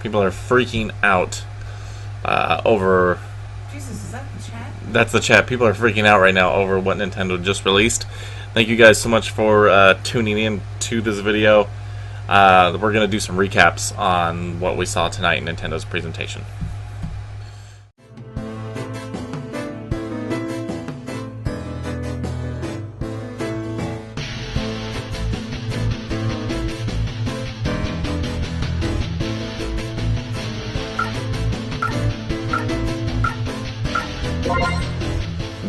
People are freaking out over... Jesus, is that the chat? That's the chat. People are freaking out right now over what Nintendo just released. Thank you guys so much for tuning in to this video. We're going to do some recaps on what we saw tonight in Nintendo's presentation.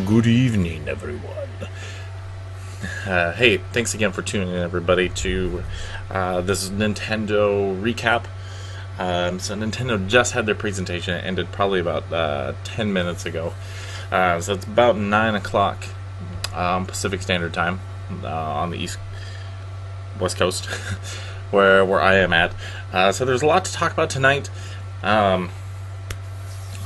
Good evening, everyone. Hey, thanks again for tuning in, everybody, to this Nintendo recap. So Nintendo just had their presentation. It ended probably about 10 minutes ago. So it's about 9 o'clock Pacific Standard Time on the West Coast, where I am at. So there's a lot to talk about tonight.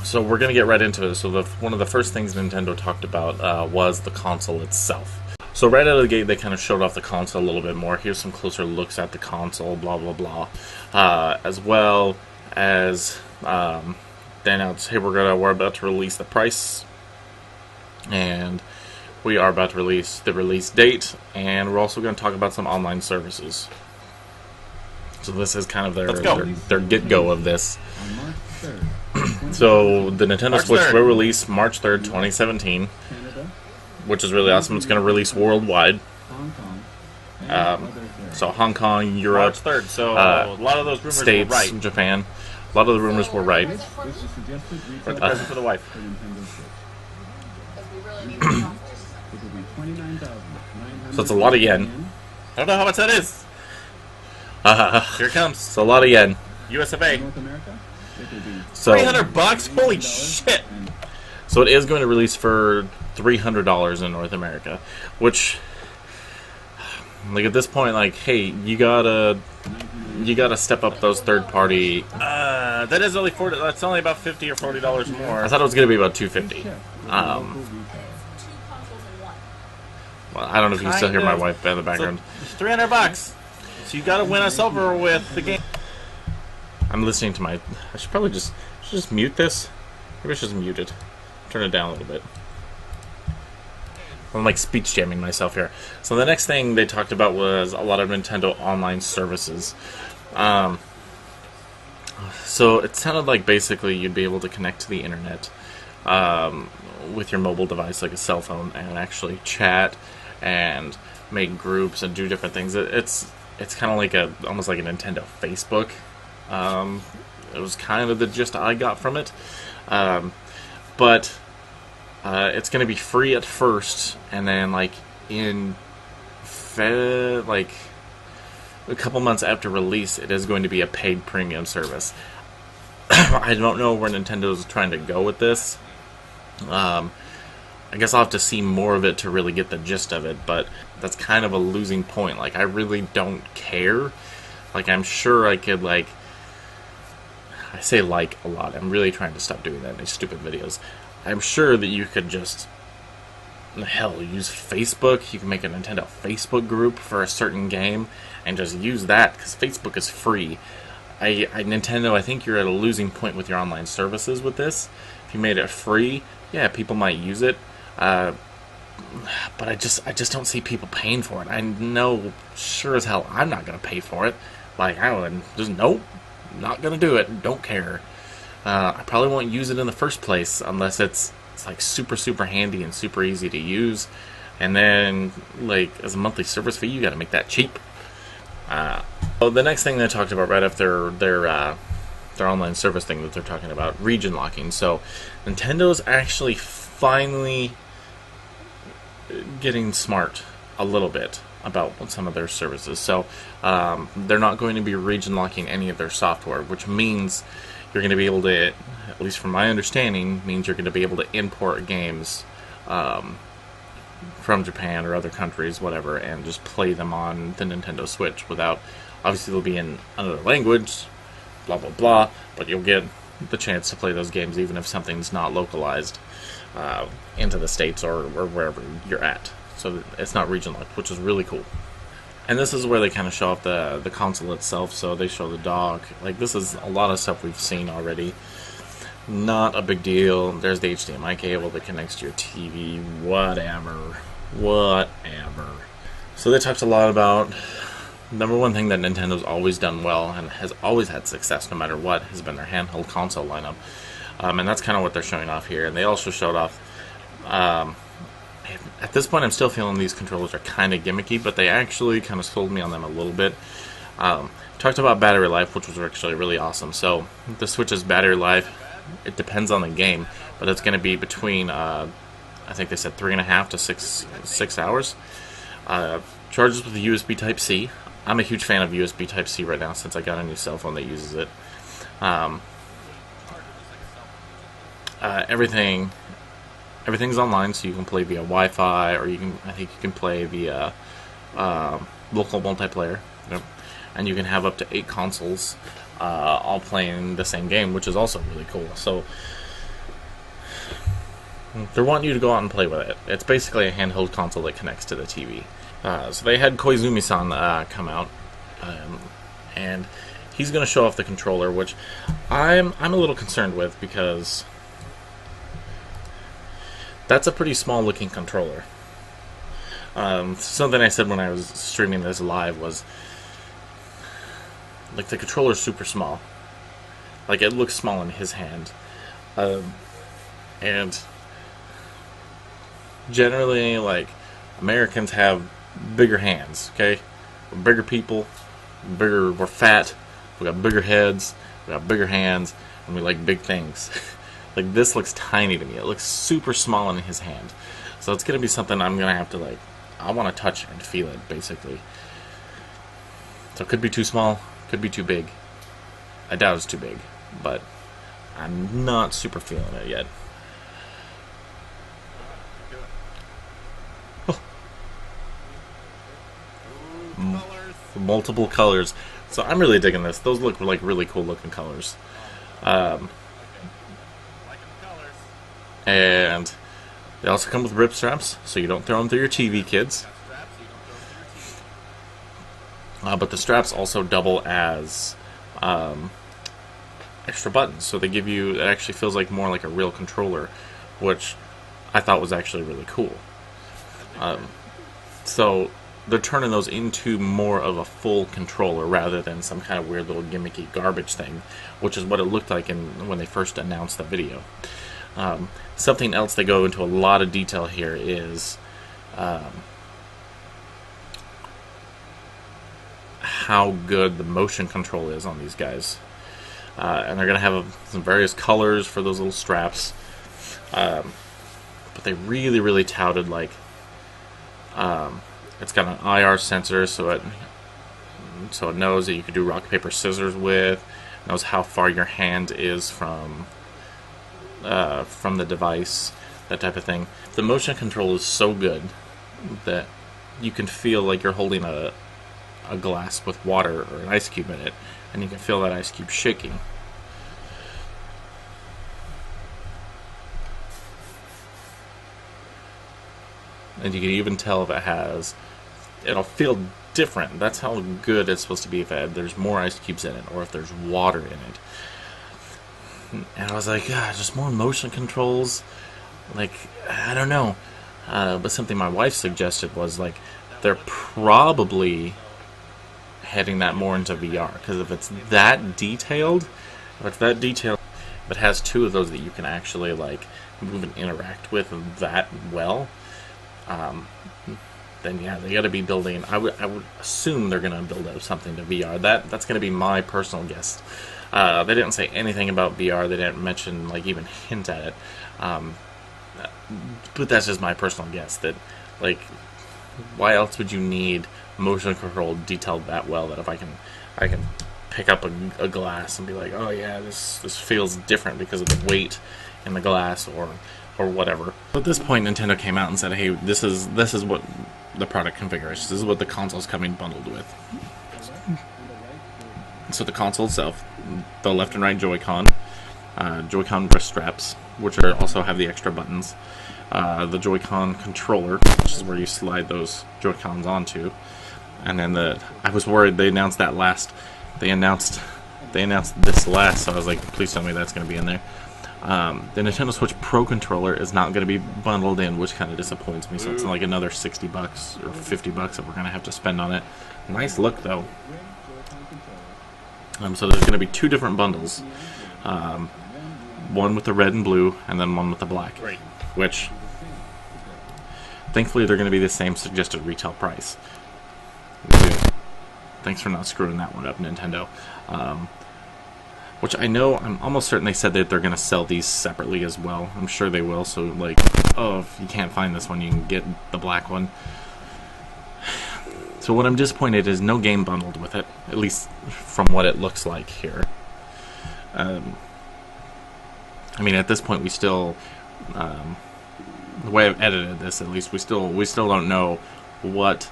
So we're going to get right into it. So one of the first things Nintendo talked about was the console itself. So right out of the gate, they kind of showed off the console a little bit more. Here's some closer looks at the console, blah, blah, blah. As well as they announced, hey, we're about to release the price. And we are about to release the release date. And we're also going to talk about some online services. So this is kind of their get-go of this. So the Nintendo Switch will release March 3rd, 2017, which is really awesome. It's going to release worldwide. So Hong Kong, Europe, March 3rd. So a lot of those rumors States, were right. Japan. A lot of the rumors were right. For the present for the wife. So it's a lot of yen. I don't know how much that is. Here it comes. It's a lot of yen. US of A. So $300? Holy shit! So it is going to release for $300 in North America, which, like, at this point, like, hey, you gotta step up those third-party. That is only $40. That's only about $50 or $40 more. I thought it was gonna be about $250. Well, I don't know if you can still hear my wife in the background. So $300. So you gotta win us over with the game. I'm listening to my... I should probably just mute this. Maybe I should just mute it. Turn it down a little bit. I'm like speech jamming myself here. So the next thing they talked about was a lot of Nintendo online services. So it sounded like basically you'd be able to connect to the internet with your mobile device, like a cell phone, and actually chat and make groups and do different things. It's kind of like almost like a Nintendo Facebook. It was kind of the gist I got from it. But it's going to be free at first, and then like like a couple months after release, it is going to be a paid premium service. I don't know where Nintendo's trying to go with this. I guess I'll have to see more of it to really get the gist of it, but that's kind of a losing point. Like, I really don't care. Like, I'm sure I could, like... I say like a lot. I'm really trying to stop doing that in these stupid videos. I'm sure that you could just... Hell, use Facebook. You can make a Nintendo Facebook group for a certain game and just use that, because Facebook is free. Nintendo, I think you're at a losing point with your online services with this. If you made it free, yeah, people might use it. But I just don't see people paying for it. I know sure as hell I'm not going to pay for it. Like, I would just, nope, not going to do it. Don't care. I probably won't use it in the first place unless it's like super, super handy and super easy to use. And then, like, as a monthly service fee, you got to make that cheap. So the next thing they talked about right after their online service thing that they're talking about, region locking. So Nintendo's actually finally getting smart a little bit about some of their services. So they're not going to be region locking any of their software, which means you're going to be able to, at least from my understanding, means you're going to be able to import games from Japan or other countries, whatever, and just play them on the Nintendo Switch without, obviously they'll be in another language, blah blah blah, but you'll get the chance to play those games even if something's not localized into the States or wherever you're at. So it's not region locked, which is really cool. And this is where they kind of show off the console itself. So they show the dock. Like, this is a lot of stuff we've seen already. Not a big deal. There's the HDMI cable that connects to your TV. Whatever. So they talked a lot about, number one thing that Nintendo's always done well and has always had success no matter what has been their handheld console lineup. And that's kind of what they're showing off here. And they also showed off, at this point I'm still feeling these controllers are kind of gimmicky, but they actually kind of sold me on them a little bit. Talked about battery life, which was actually really awesome. So the Switch's battery life, it depends on the game, but it's going to be between, I think they said 3.5 to 6 hours. Charges with the USB Type-C. I'm a huge fan of USB Type-C right now since I got a new cell phone that uses it. Everything's online, so you can play via Wi-Fi, or I think you can play via local multiplayer. Yep. And you can have up to 8 consoles all playing the same game, which is also really cool. So they're wanting you to go out and play with it. It's basically a handheld console that connects to the TV. So they had Koizumi-san come out, and he's going to show off the controller, which I'm a little concerned with because that's a pretty small looking controller. Something I said when I was streaming this live was, like, the controller's super small. Like, it looks small in his hand. And generally, like, Americans have bigger hands, okay? We're bigger people, we're fat, we got bigger heads, we got bigger hands, and we like big things. Like, this looks tiny to me. It looks super small in his hand. So it's going to be something I'm going to have to, like, I want to touch and feel it, basically. So it could be too small, could be too big. I doubt it's too big, but I'm not super feeling it yet. Multiple colors. So I'm really digging this. Those look like really cool looking colors. And they also come with rip straps, so you don't throw them through your TV, kids. But the straps also double as extra buttons, so they give you, it actually feels like more like a real controller, which I thought was actually really cool. So they're turning those into more of a full controller rather than some kind of weird little gimmicky garbage thing, which is what it looked like when they first announced the video. Something else they go into a lot of detail here is how good the motion control is on these guys. And they're going to have some various colors for those little straps. But they really, really touted, like, it's got an IR sensor, so it knows that you can do rock, paper, scissors with, knows how far your hand is from the device, that type of thing. The motion control is so good that you can feel like you're holding a glass with water or an ice cube in it, and you can feel that ice cube shaking. And you can even tell if it'll feel different. That's how good it's supposed to be if there's more ice cubes in it, or if there's water in it. And I was like, just more motion controls. Like, I don't know. But something my wife suggested was, like, they're probably heading that more into VR. Because if it's that detailed, if it has two of those that you can actually, like, move and interact with that well, then yeah, they got to be building. I would assume they're going to build out something to VR. That's going to be my personal guess. They didn't say anything about VR. They didn't mention, like, even hint at it. But that's just my personal guess. That, like, why else would you need motion control detailed that well? That if I can pick up a glass and be like, oh yeah, this feels different because of the weight in the glass or whatever. But at this point, Nintendo came out and said, hey, this is what the product configurations. This is what the console's coming bundled with. So the console itself, the left and right Joy-Con, Joy-Con wrist straps, which also have the extra buttons, the Joy-Con controller, which is where you slide those Joy-Cons onto, And then I was worried they announced that last. They announced this last, so I was like, please tell me that's going to be in there. The Nintendo Switch Pro controller is not going to be bundled in, which kind of disappoints me. So it's like another $60 or $50 that we're going to have to spend on it. Nice look though. So there's going to be 2 different bundles. One with the red and blue, and then one with the black. Right. Which, thankfully, they're going to be the same suggested retail price. Thanks for not screwing that one up, Nintendo. Which I know, I'm almost certain they said that they're going to sell these separately as well. I'm sure they will, so like, oh, if you can't find this one, you can get the black one. So what I'm disappointed is no game bundled with it, at least from what it looks like here. I mean, at this point, we still, the way I've edited this, at least, we still don't know what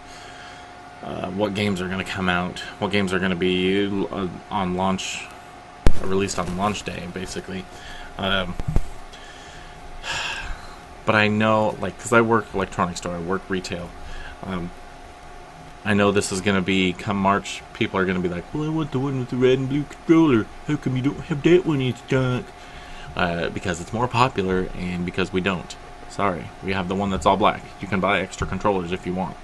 games are going to come out, what games are going to be on launch, released on launch day, basically. But I know, like, because I work electronics store, I work retail. I know this is going to be, come March, people are going to be like, well, I want the one with the red and blue controller. How come you don't have that one in stock? Because it's more popular, and because we don't. Sorry, we have the one that's all black. You can buy extra controllers if you want.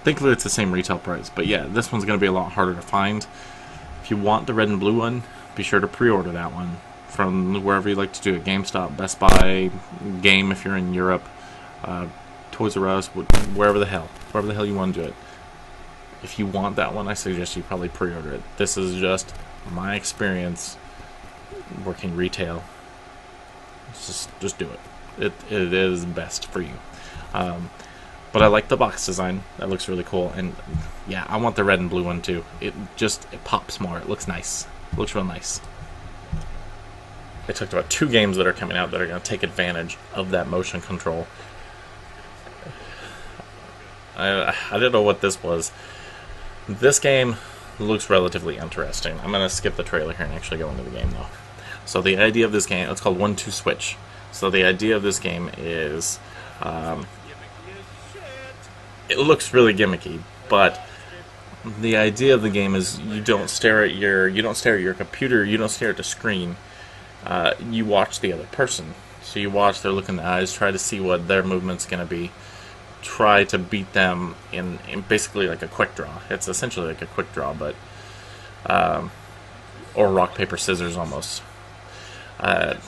Thankfully, it's the same retail price. But yeah, this one's going to be a lot harder to find. If you want the red and blue one, be sure to pre-order that one from wherever you like to do it. GameStop, Best Buy, Game if you're in Europe, Toys R Us, wherever the hell you want to do it. If you want that one, I suggest you probably pre-order it. This is just my experience working retail. Just do it. It is best for you. But I like the box design. That looks really cool. And yeah, I want the red and blue one too. It pops more. It looks nice. It looks real nice. They talked about 2 games that are coming out that are going to take advantage of that motion control. I didn't know what this was. This game looks relatively interesting. I'm going to skip the trailer here and actually go into the game though. So the idea of this game, it's called 1-2 Switch. So the idea of this game is, it looks really gimmicky, but the idea of the game is you don't stare at your computer, you don't stare at the screen. You watch the other person. So you watch their look in the eyes, try to see what their movement's going to be, try to beat them in basically like a quick draw. It's essentially like a quick draw, but or rock paper scissors almost. But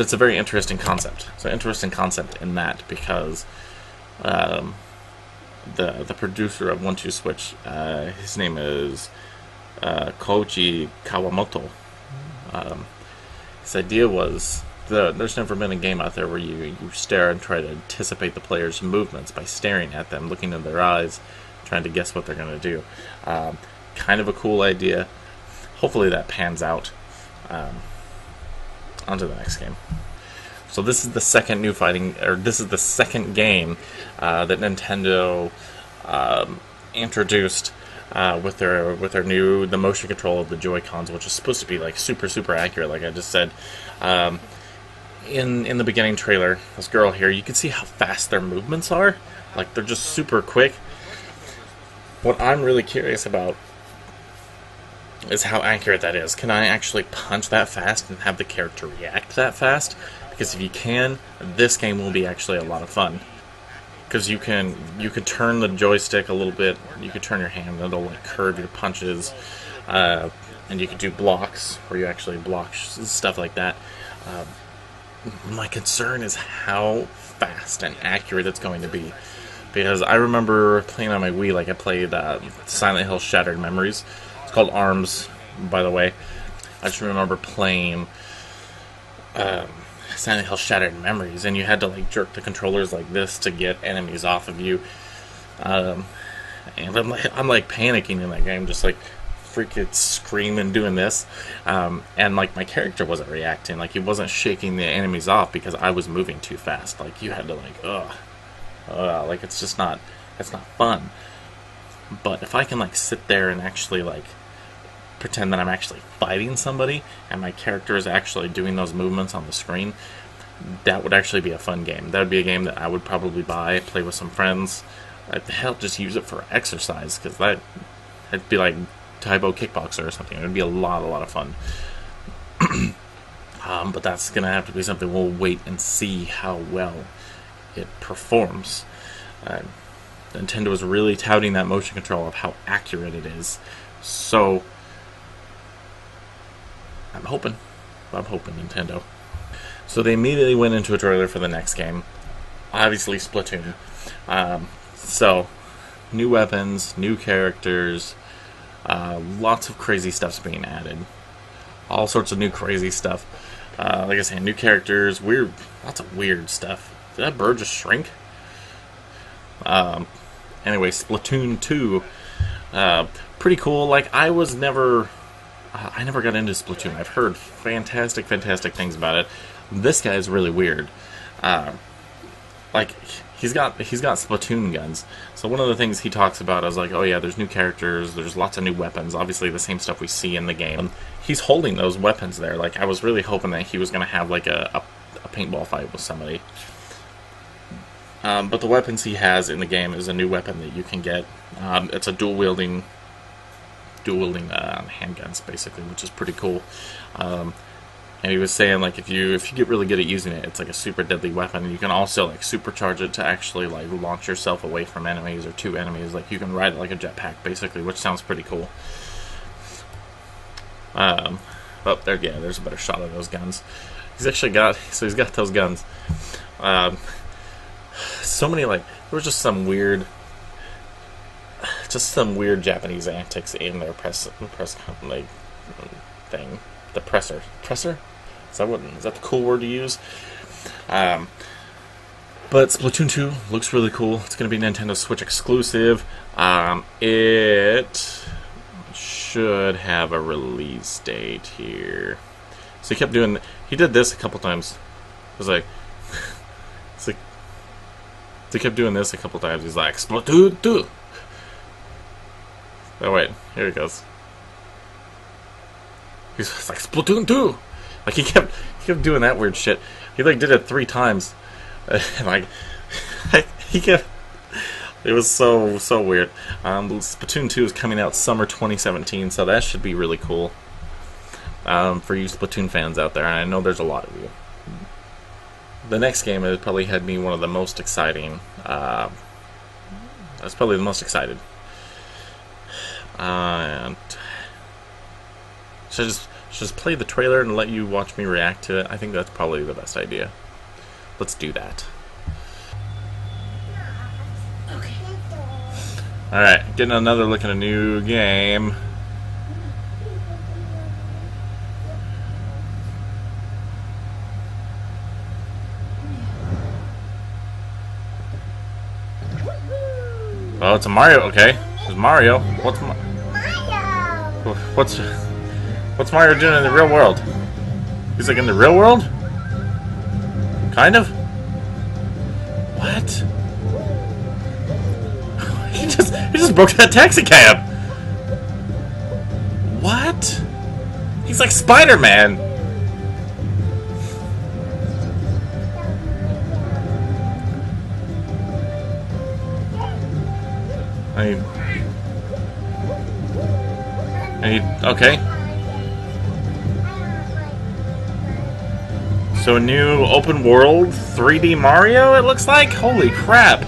it's a very interesting concept. It's an interesting concept in that because the producer of 1-2 Switch, his name is Koichi Kawamoto. His idea was there's never been a game out there where you stare and try to anticipate the player's movements by staring at them, looking in their eyes, trying to guess what they're going to do. Kind of a cool idea. Hopefully that pans out. On to the next game. So this is the second this is the second game that Nintendo introduced with their new motion control of the JoyCons, which is supposed to be like super accurate, like I just said. In the beginning trailer, this girl here, you can see how fast their movements are. Like they're just super quick. What I'm really curious about is how accurate that is. Can I actually punch that fast and have the character react that fast? Because if you can, this game will be actually a lot of fun. Because you can turn the joystick a little bit, you can turn your hand, it'll like curve your punches, and you can do blocks, where you actually block stuff like that. My concern is how fast and accurate it's going to be. Because I remember playing on my Wii, like I played Silent Hill Shattered Memories. It's called ARMS, by the way. I just remember playing Silent Hill Shattered Memories, and you had to like jerk the controllers like this to get enemies off of you. And I'm like panicking in that game, just like freaking screaming doing this. And like my character wasn't reacting, like he wasn't shaking the enemies off because I was moving too fast. Like you had to like like it's not fun. But if I can like sit there and actually like pretend that I'm actually fighting somebody and my character is actually doing those movements on the screen, that would actually be a fun game. That would be a game that I would probably buy, play with some friends. Hell, just use it for exercise, because that'd be like Taibo Kickboxer or something. It would be a lot of fun. But that's going to have to be something we'll wait and see how well it performs. Nintendo is really touting that motion control of how accurate it is. So, I'm hoping, Nintendo. So they immediately went into a trailer for the next game. Obviously, Splatoon. So, new weapons, new characters, lots of crazy stuff's being added. All sorts of new crazy stuff. Like I said, new characters, lots of weird stuff. Did that bird just shrink? Anyway, Splatoon 2, pretty cool. Like, I never got into Splatoon. I've heard fantastic things about it. This guy is really weird. Like, he's got Splatoon guns. So one of the things he talks about is like, oh yeah, there's new characters, there's lots of new weapons, obviously the same stuff we see in the game. He's holding those weapons there. Like, I was really hoping that he was going to have like a paintball fight with somebody. But the weapons he has in the game is a new weapon that you can get. It's a dual wielding handguns, basically, which is pretty cool. And he was saying, like, if you get really good at using it, it's like a super deadly weapon. And you can also like supercharge it to actually like launch yourself away from enemies or to enemies. Like, you can ride it like a jetpack, basically, which sounds pretty cool. Oh, there's a better shot of those guns. He's got those guns. So many, like, there was just some weird Japanese antics in their press like thing. The presser. Is that the cool word to use? But Splatoon 2 looks really cool. It's going to be Nintendo Switch exclusive. It should have a release date here. So he did this a couple times. He kept doing this a couple times. He's like, Splatoon 2. Oh wait, here he goes. He's like, Splatoon 2. Like, he kept doing that weird shit. He like did it 3 times. And like, it was so weird. Splatoon 2 is coming out summer 2017, so that should be really cool. For you Splatoon fans out there, and I know there's a lot of you. The next game has probably had me one of the most exciting. I was probably the most excited. And should I just play the trailer and let you watch me react to it? I think that's probably the best idea. Let's do that. Okay. Alright, getting another look at a new game. Oh, it's a Mario. Okay, it's Mario. What's Mario doing in the real world? He's like in the real world? Kind of? What? He just broke that taxi cab. What? He's like Spider-Man. Okay. So a new open world 3D Mario, it looks like? Holy crap.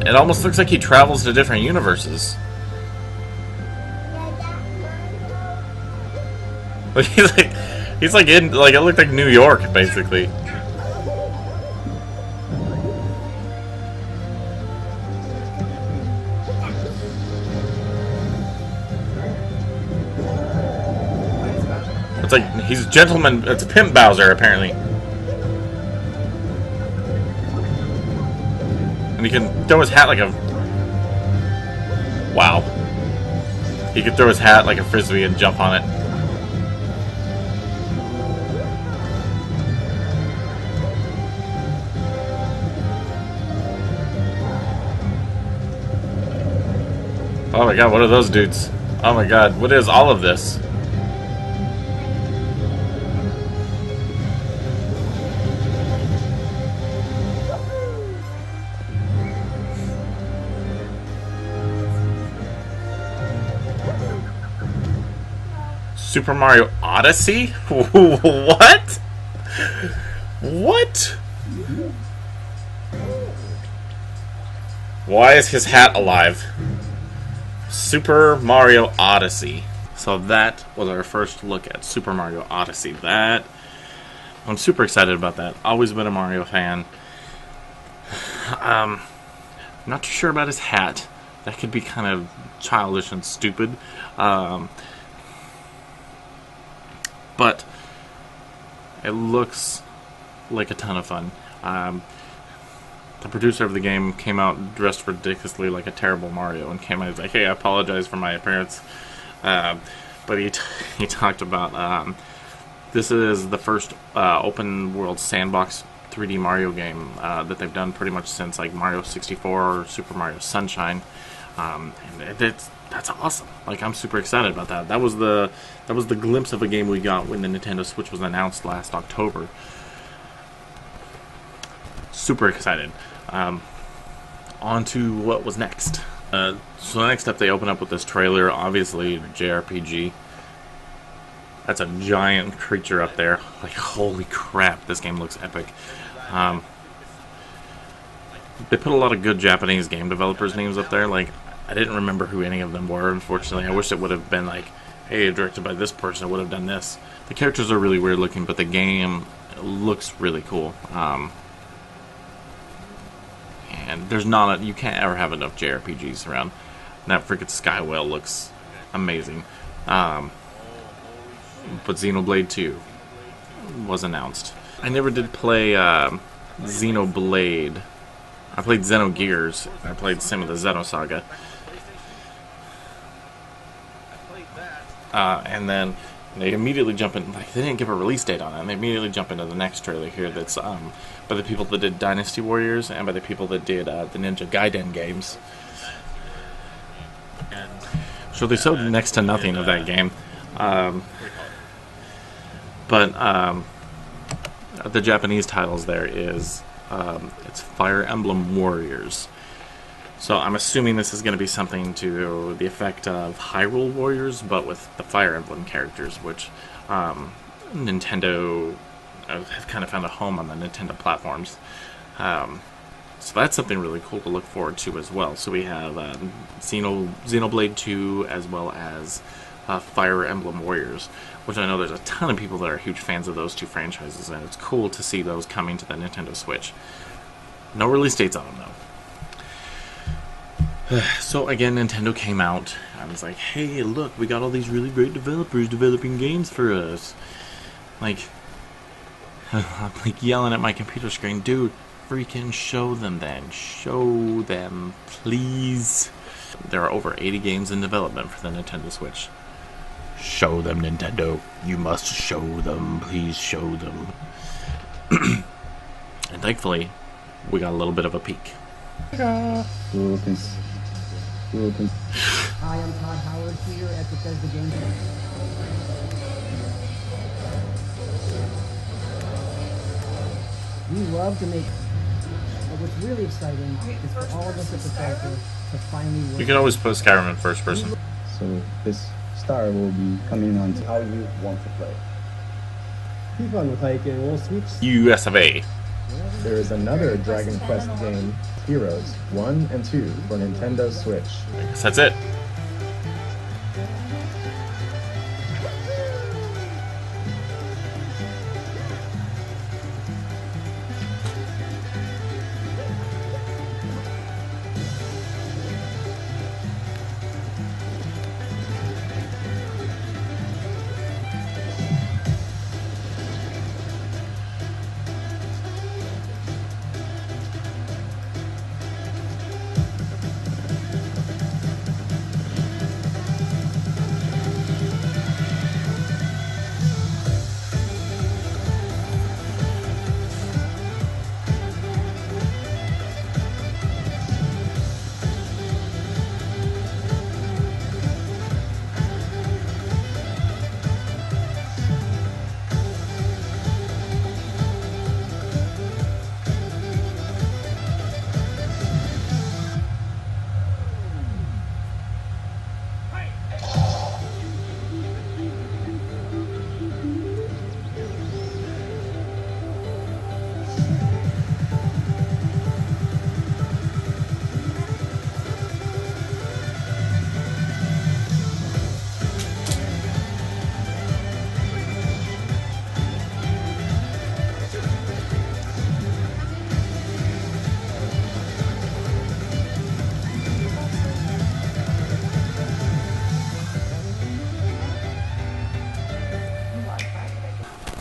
It almost looks like he travels to different universes. He's like in, like, it looked like New York, basically. It's like, he's a gentleman, it's a Pimp Bowser, apparently. And he can throw his hat like a... Wow. He can throw his hat like a frisbee and jump on it. Oh my god, what are those dudes? Oh my god, what is all of this? Super Mario Odyssey? What? What? Why is his hat alive? Super Mario Odyssey. So that was our first look at Super Mario Odyssey. I'm super excited about that. Always been a Mario fan. I'm not too sure about his hat. That could be kind of childish and stupid. But it looks like a ton of fun. The producer of the game came out dressed ridiculously like a terrible Mario and came out and was like, hey, I apologize for my appearance. But he talked about this is the first open world sandbox 3D Mario game that they've done pretty much since like Mario 64 or Super Mario Sunshine. And that's awesome. Like, I'm super excited about that. That was the glimpse of a game we got when the Nintendo Switch was announced last October. Super excited. On to what was next. So next up, they open up with this trailer. Obviously, JRPG. That's a giant creature up there. Like, holy crap, this game looks epic. They put a lot of good Japanese game developers' names up there. Like, I didn't remember who any of them were, unfortunately. I wish it would have been like, hey, directed by this person, it would have done this. The characters are really weird looking, but the game looks really cool. And there's you can't ever have enough JRPGs around. And that freaking Sky Whale looks amazing. But Xenoblade 2 was announced. I never did play Xenoblade. I played Xenogears. I played some of the Xenosaga. And then they immediately jump in. Like, they didn't give a release date on it. And they immediately jump into the next trailer here. That's by the people that did Dynasty Warriors and by the people that did the Ninja Gaiden games. So they showed next to nothing of that game. But the Japanese titles there is it's Fire Emblem Warriors. So I'm assuming this is going to be something to the effect of Hyrule Warriors, but with the Fire Emblem characters, which Nintendo have kind of found a home on the Nintendo platforms. So that's something really cool to look forward to as well. So we have Xenoblade 2 as well as Fire Emblem Warriors, which I know there's a ton of people that are huge fans of those two franchises, and it's cool to see those coming to the Nintendo Switch. No release dates on them, though. So again, Nintendo came out and was like, hey, look, we got all these really great developers developing games for us. Like, I'm like yelling at my computer screen, dude, freaking show them then. Show them, please. There are over 80 games in development for the Nintendo Switch. Show them, Nintendo. You must show them. Please show them. And thankfully, we got a little bit of a peek. Hi, I'm Todd Howard here at Bethesda Games. We love to make. What's really exciting is for all of us at Bethesda to finally work. You can always put Skyrim in first person. So this star will be coming on to how you want to play. Be fun with like a little switch. US of A. There is another Dragon Quest game, Heroes 1 and 2 for Nintendo Switch. I guess that's it.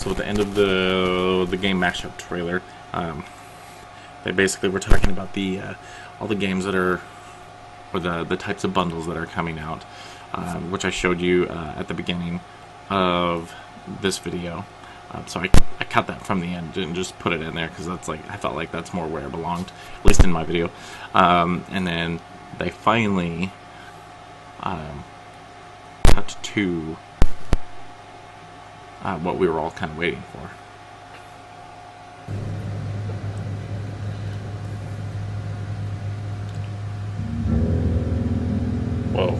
So at the end of the game mashup trailer, they basically were talking about the all the games that are, or the types of bundles that are coming out, which I showed you at the beginning of this video. So I cut that from the end and just put it in there because that's like, I felt like that's more where it belonged, at least in my video. And then they finally cut to what we were all kind of waiting for. Whoa.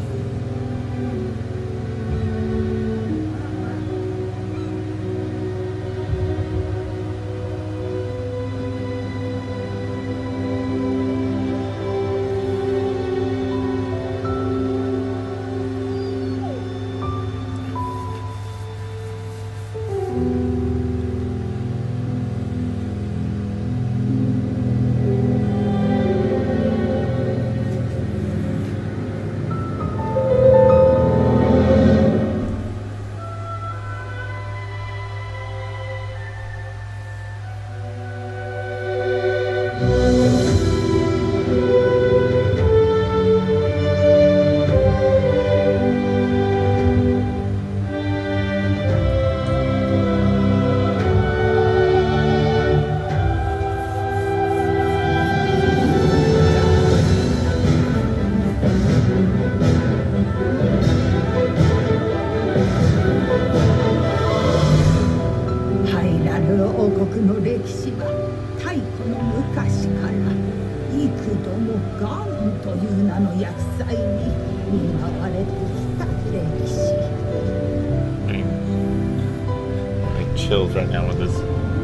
Getting chills right now with this.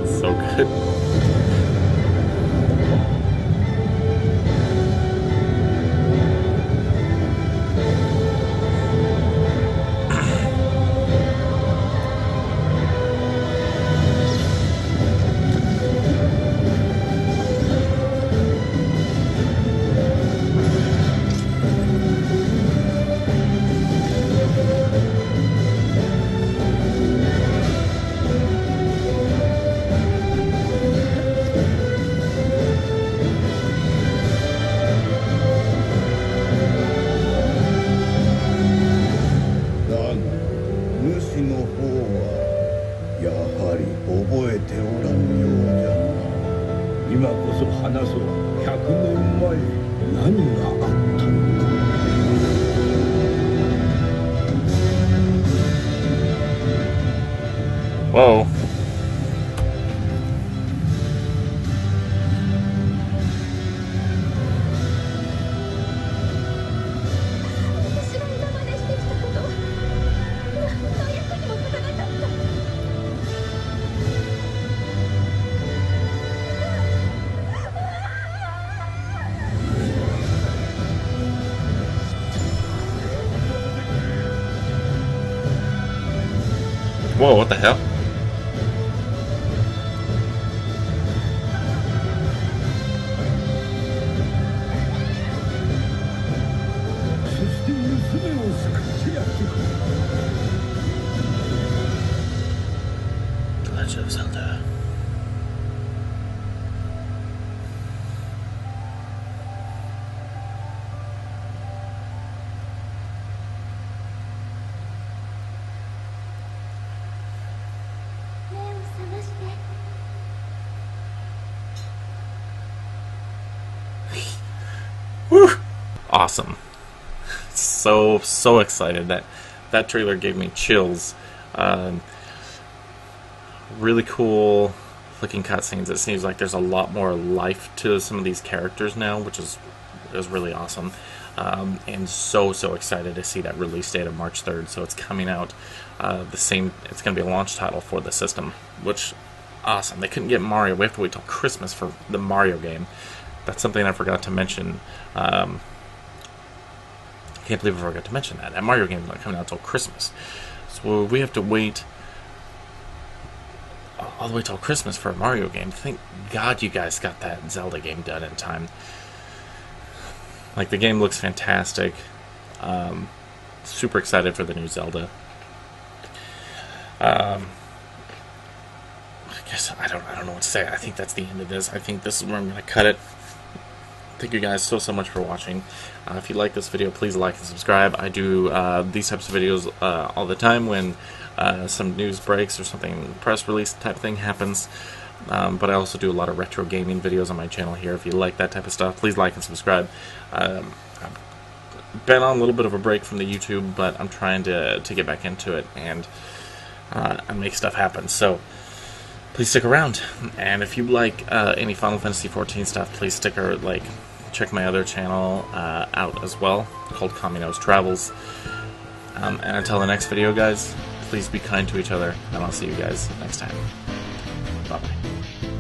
It's so good. Whoa. Whoa, what the hell? The Legend of Zelda. Woo! Awesome. So excited. That trailer gave me chills. Really cool looking cutscenes. It seems like there's a lot more life to some of these characters now, which is really awesome. And so excited to see that release date of March 3rd. So it's coming out it's going to be a launch title for the system, which awesome. They couldn't get Mario. We have to wait till Christmas for the Mario game. That's something I forgot to mention. I can't believe I forgot to mention that. That Mario game is not coming out until Christmas. So we have to wait all the way till Christmas for a Mario game. Thank God you guys got that Zelda game done in time. Like, the game looks fantastic. Super excited for the new Zelda. guess I don't know what to say. I think that's the end of this. I think this is where I'm going to cut it. Thank you guys so much for watching. If you like this video, please like and subscribe. I do these types of videos all the time when some news breaks or something, press release type thing happens. But I also do a lot of retro gaming videos on my channel here. If you like that type of stuff, please like and subscribe. I've been on a little bit of a break from the YouTube, but I'm trying to get back into it and make stuff happen. So please stick around. And if you like any Final Fantasy XIV stuff, please check my other channel out as well, called Kamino's Travels. And until the next video, guys, please be kind to each other, and I'll see you guys next time. Bye-bye.